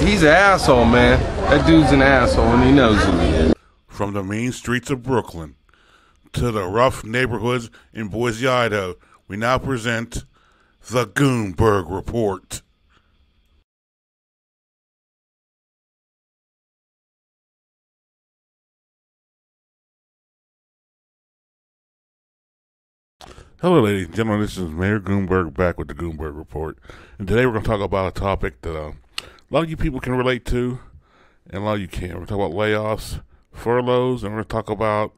He's an asshole, man. That dude's an asshole, and he knows it. From the mean streets of Brooklyn to the rough neighborhoods in Boise, Idaho, we now present the Goonberg Report. Hello, ladies and gentlemen. This is Mayor Goonberg back with the Goonberg Report. And today we're going to talk about a topic that a lot of you people can relate to, and a lot of you can't. We're going to talk about layoffs, furloughs, and we're going to talk about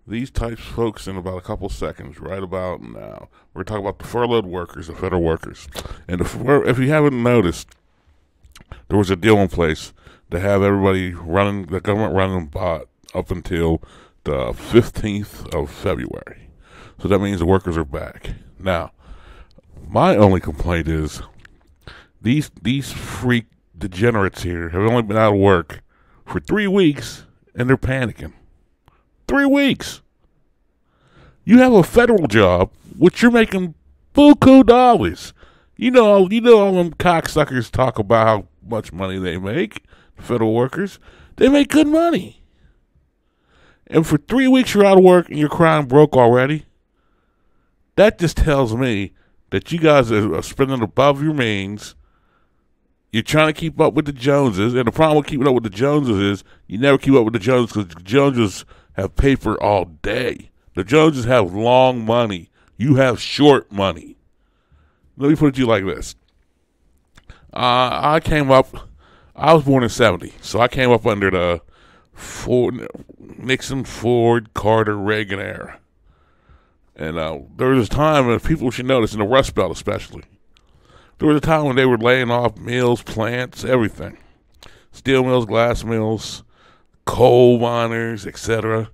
these types of folks in about a couple seconds, right about now. We're going to talk about the furloughed workers, the federal workers. And if you haven't noticed, there was a deal in place to have everybody running, the government running bot up until the 15th of February. So that means the workers are back. Now, my only complaint is these freak degenerates here have only been out of work for 3 weeks, and they're panicking. 3 weeks. You have a federal job, which you're making buku dollars. You know all them cocksuckers talk about how much money they make, federal workers. They make good money. And for 3 weeks you're out of work and you're crying broke already. That just tells me that you guys are spending above your means. You're trying to keep up with the Joneses, and the problem with keeping up with the Joneses is you never keep up with the Joneses because the Joneses have paper all day. The Joneses have long money. You have short money. Let me put it to you like this. I was born in 70, so I came up under the Nixon, Ford, Carter, Reagan era. And there was a time, and people should notice, in the Rust Belt especially, there was a time when they were laying off mills, plants, everything. Steel mills, glass mills, coal miners, etc.,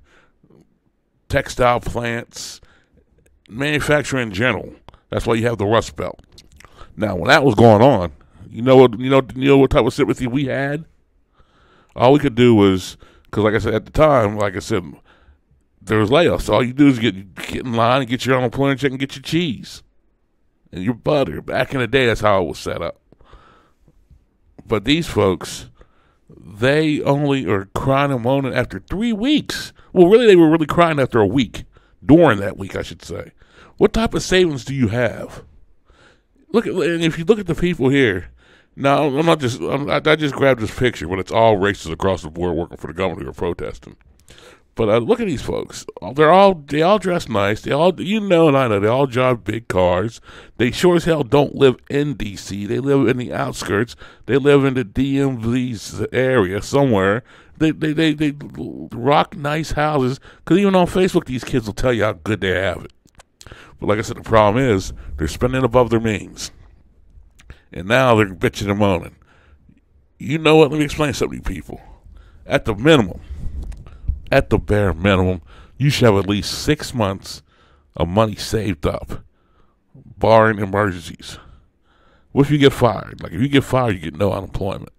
textile plants, manufacturing in general. That's why you have the Rust Belt. Now, when that was going on, you know what type of sympathy we had? All we could do was, because like I said, at the time, like I said, there was layoffs. So all you do is get in line and get your unemployment check and get your cheese and your butter. Back in the day, that's how it was set up. But these folks, they only are crying and moaning after 3 weeks. Well, really, they were really crying after a week. During that week, I should say. What type of savings do you have? And if you look at the people here, now I just grabbed this picture, but it's all races across the board working for the government who are protesting. But look at these folks. They all dress nice. They all, and I know, they all drive big cars. They sure as hell don't live in D.C. They live in the outskirts. They live in the DMV's area somewhere. They rock nice houses. Because even on Facebook, these kids will tell you how good they have it. But like I said, the problem is they're spending above their means. And now they're bitching and moaning. You know what? Let me explain something to you people. At the bare minimum, you should have at least 6 months of money saved up, barring emergencies. What if you get fired? Like, if you get fired, you get no unemployment.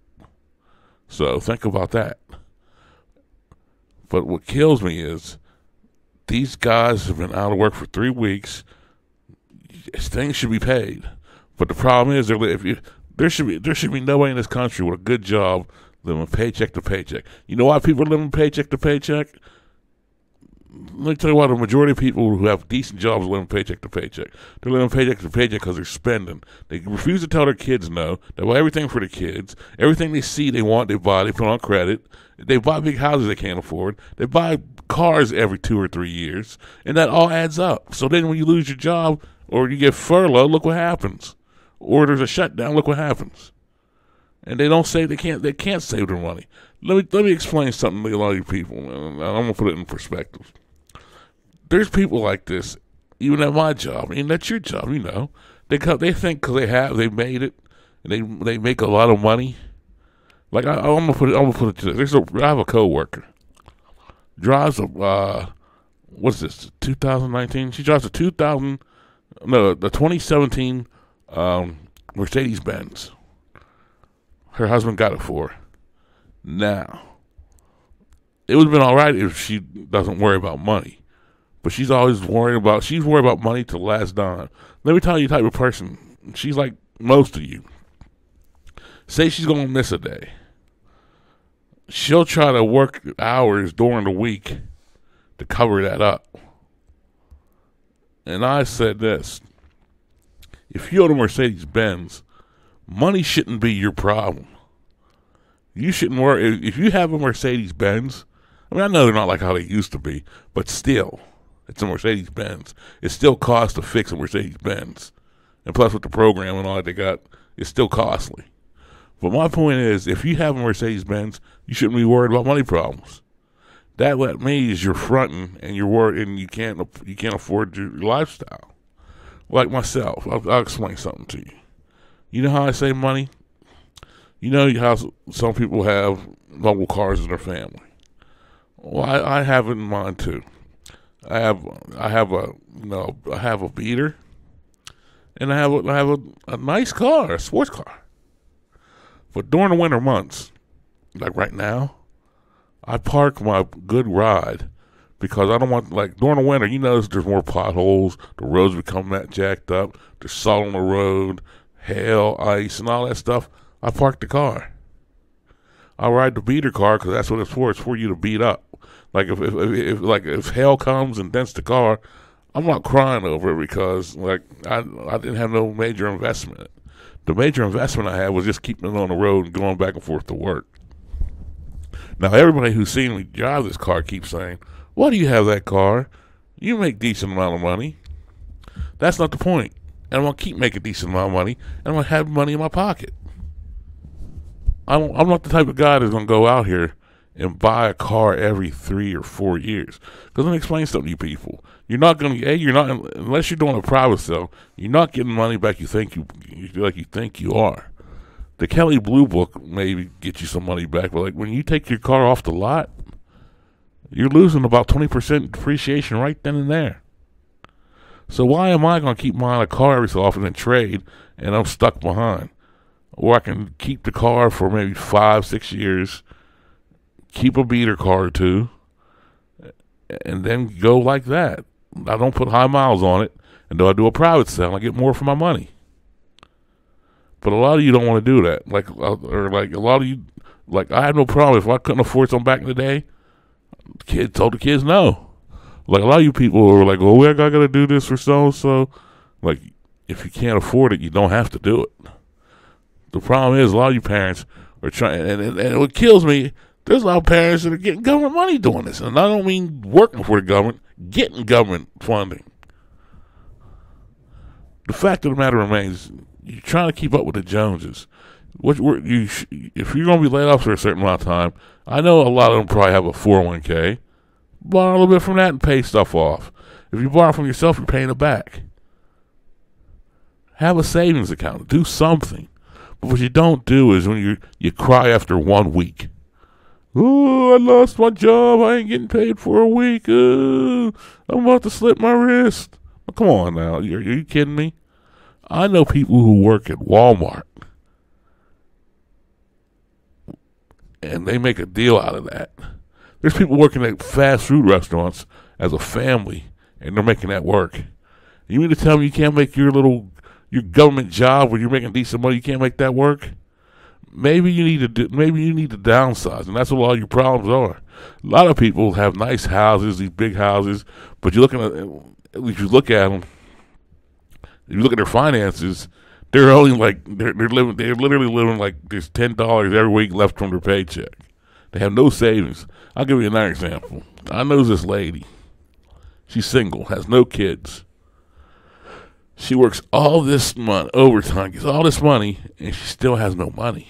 So think about that. But what kills me is these guys have been out of work for 3 weeks. Things should be paid. But the problem is, there should be nobody in this country with a good job living paycheck to paycheck. You know why people are living paycheck to paycheck? Let me tell you why the majority of people who have decent jobs are living paycheck to paycheck. They're living paycheck to paycheck because they're spending. They refuse to tell their kids no. They buy everything for the kids. Everything they see they want, they buy. They put on credit. They buy big houses they can't afford. They buy cars every 2 or 3 years. And that all adds up. So then when you lose your job or you get furloughed, look what happens. Or there's a shutdown, look what happens. And they don't say they can't save their money. Let me explain something to a lot of you people, and I'm gonna put it in perspective. There's people like this, even at my job, and that's your job, They think because they made it, and they make a lot of money. Like I'm gonna put it to this. I have a coworker, drives a what's this? 2019. She drives a 2017 Mercedes Benz. Her husband got it for her. Now, it would have been all right if she doesn't worry about money. But she's worried about money to the last dime. Let me tell you the type of person. She's like most of you. Say she's going to miss a day. She'll try to work hours during the week to cover that up. And I said this. If you own a Mercedes-Benz, money shouldn't be your problem. You shouldn't worry. If you have a Mercedes-Benz, I mean, I know they're not like how they used to be, but still, it's a Mercedes-Benz. It still costs to fix a Mercedes-Benz. And plus with the program and all that they got, it's still costly. But my point is, if you have a Mercedes-Benz, you shouldn't be worried about money problems. That means you're fronting and you're worried and you can't afford your lifestyle. Like myself, I'll explain something to you. You know how I save money? You know how some people have mobile cars in their family. Well, I have it in mine too. I have a beater, and I have a nice car, a sports car. But during the winter months, like right now, I park my good ride because I don't want, like, during the winter, you notice there's more potholes, the roads become that jacked up, there's salt on the road, hail, ice, and all that stuff. I park the car. I ride the beater car because that's what it's for. It's for you to beat up. Like if hail comes and dents the car, I'm not crying over it because like I didn't have no major investment. The major investment I had was just keeping it on the road and going back and forth to work. Now everybody who's seen me drive this car keeps saying, "Why do you have that car? You make decent amount of money." That's not the point. And I'm gonna keep making decent amount of money, and I'm gonna have money in my pocket. I'm not the type of guy that's gonna go out here and buy a car every 3 or 4 years. Because let me explain something to you people. You're not unless you're doing a private sale, you're not getting money back you think you are. The Kelly Blue Book maybe get you some money back, but like when you take your car off the lot, you're losing about 20% depreciation right then and there. So why am I going to keep buying a car every so often and trade, and I'm stuck behind? Or I can keep the car for maybe 5-6 years, keep a beater car or two, and then go like that. I don't put high miles on it, and though I do a private sale, I get more for my money. But a lot of you don't want to do that. Like a lot of you, like I have no problem if I couldn't afford something back in the day. Told the kids no. Like a lot of you people are like, "Oh, I gotta do this for so and so." Like if you can't afford it, you don't have to do it. The problem is a lot of you parents are trying, and what kills me, there's a lot of parents that are getting government money doing this, and I don't mean working for the government, getting government funding. The fact of the matter remains, you're trying to keep up with the Joneses. If you're going to be laid off for a certain amount of time, I know a lot of them probably have a 401k. Borrow a little bit from that and pay stuff off. If you borrow from yourself, you're paying it back. Have a savings account. Do something. But what you don't do is when you cry after 1 week. "Oh, I lost my job. I ain't getting paid for a week. I'm about to slip my wrist." Well, come on now. Are you kidding me? I know people who work at Walmart, and they make a deal out of that. There's people working at fast food restaurants as a family, and they're making that work. You mean to tell me you can't make your government job where you're making decent money, you can't make that work? Maybe you need to downsize, and that's what a lot of your problems are. A lot of people have nice houses, these big houses, but if you look at them, if you look at their finances, they're only like they're literally living like there's $10 every week left from their paycheck. They have no savings. I'll give you another example. I know this lady. She's single, has no kids. She works all this money, overtime, gets all this money, and she still has no money.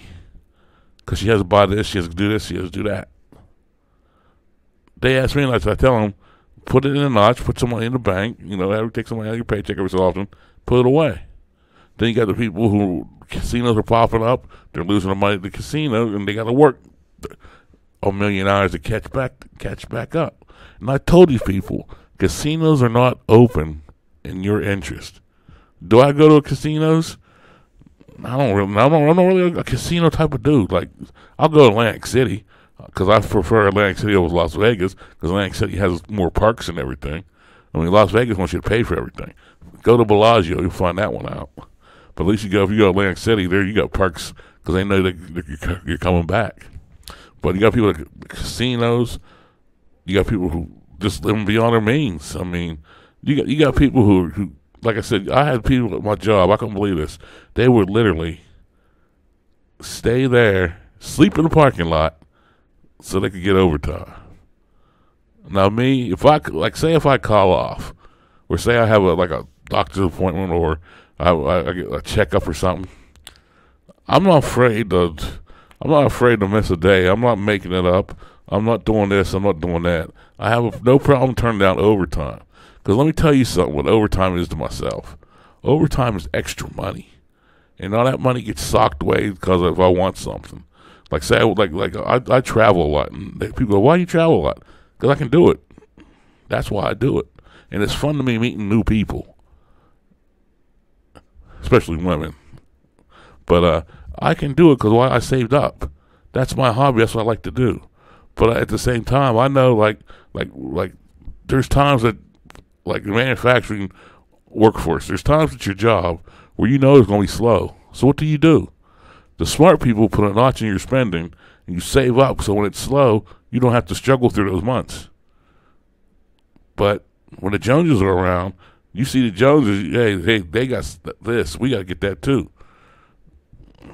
Because she has to buy this, she has to do this, she has to do that. They ask me, and I tell them, put it in a notch, put some money in the bank, take some money out of your paycheck every so often, put it away. Then you got the people who casinos are popping up, they're losing the money at the casino, and they got to work a million hours to catch back up. And I told these people, casinos are not open in your interest. Do I go to casinos? I'm not really a casino type of dude. Like, I'll go to Atlantic City because I prefer Atlantic City over Las Vegas because Atlantic City has more parks and everything. I mean, Las Vegas wants you to pay for everything. Go to Bellagio, you'll find that one out. But at least if you go to Atlantic City, there you got parks, because they know that you're coming back. But you got people at casinos. You got people who just living beyond their means. I mean, you got people who like I said, I had people at my job. I couldn't believe this. They would literally stay there, sleep in the parking lot, so they could get overtime. Now, me, if I call off, or say I have a doctor's appointment, or I get a checkup or something, I'm not afraid to miss a day. I'm not making it up. I'm not doing this. I'm not doing that. I have no problem turning down overtime. Because let me tell you something, what overtime is to myself. Overtime is extra money. And all that money gets socked away because if I want something. Like say, I travel a lot. And people go, why do you travel a lot? Because I can do it. That's why I do it. And it's fun to me meeting new people. Especially women. But I can do it because I saved up. That's my hobby. That's what I like to do. But at the same time, I know like there's times that like the manufacturing workforce, there's times at your job where you know it's going to be slow. So what do? The smart people put a notch in your spending and you save up so when it's slow, you don't have to struggle through those months. But when the Joneses are around, you see the Joneses, hey, they got this. We got to get that too.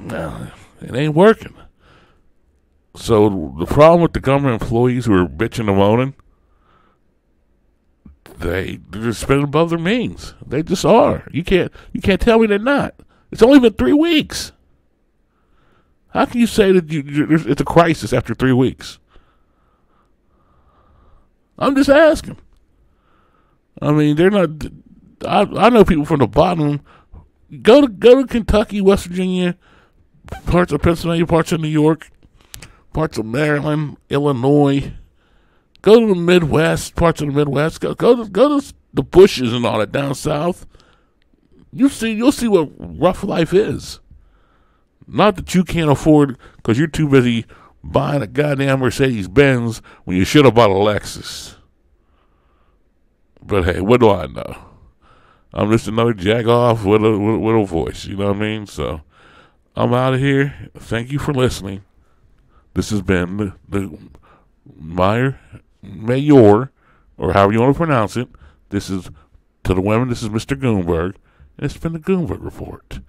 No, it ain't working. So the problem with the government employees who are bitching and moaning, they're spending above their means. They just are. You can't tell me they're not. It's only been 3 weeks. How can you say that it's a crisis after 3 weeks? I'm just asking. I mean, they're not. I know people from the bottom. Go to Kentucky, West Virginia, parts of Pennsylvania, parts of New York, parts of Maryland, Illinois. Go to the Midwest, parts of the Midwest. Go to the bushes and all that down south. You'll see what rough life is. Not that you can't afford because you're too busy buying a goddamn Mercedes-Benz when you should have bought a Lexus. But hey, what do I know? I'm just another jack-off with a voice, you know what I mean? So I'm out of here. Thank you for listening. This has been the Mayor, or however you want to pronounce it. This is, to the women, this is Mr. Goonberg, and it's been the Goonberg Report.